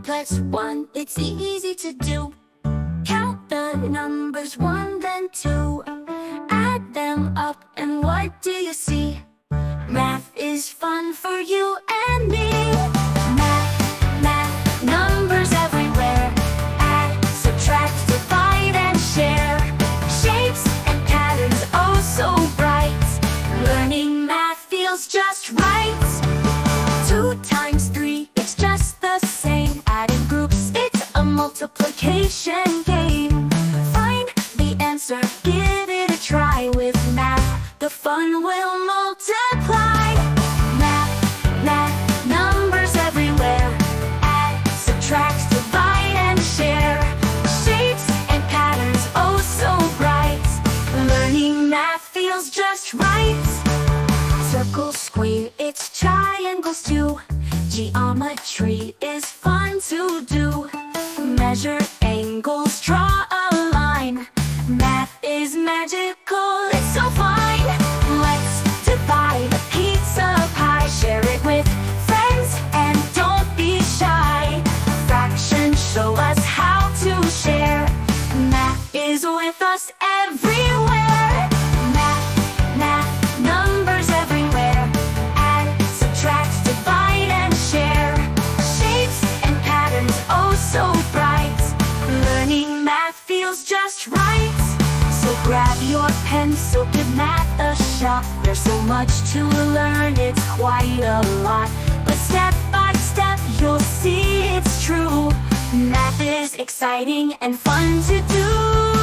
plus 1, it's easy to do. Count the numbers 1 then 2. Add them up and what do you see? Math is fun for you and me. Math, math, numbers everywhere. Add, subtract, divide and share. Shapes and patterns, oh so bright. Learning math feels just right. 2 times 3, it's just the same. Adding groups, it's a multiplication game. Find the answer, give it a try. With math, the fun will multiply. Math, math, numbers everywhere. Add, subtract, divide and share. Shapes and patterns, oh so bright. Learning math feels just right. Circle, square, it's triangles too. Geometry is fun to do. Measure angles, draw a line. Math is magical, it's so fine. Let's divide a pizza pie. Share it with friends and don't be shy. Fractions show us how to share. Math is with us everywhere. Math, math, numbers everywhere. Add, subtract, divide and share. Shapes and patterns, oh so bright. Learning math feels just right. So grab your pencil, give math a shot. There's so much to learn, it's quite a lot. But step by step you'll see it's true. Math is exciting and fun to do.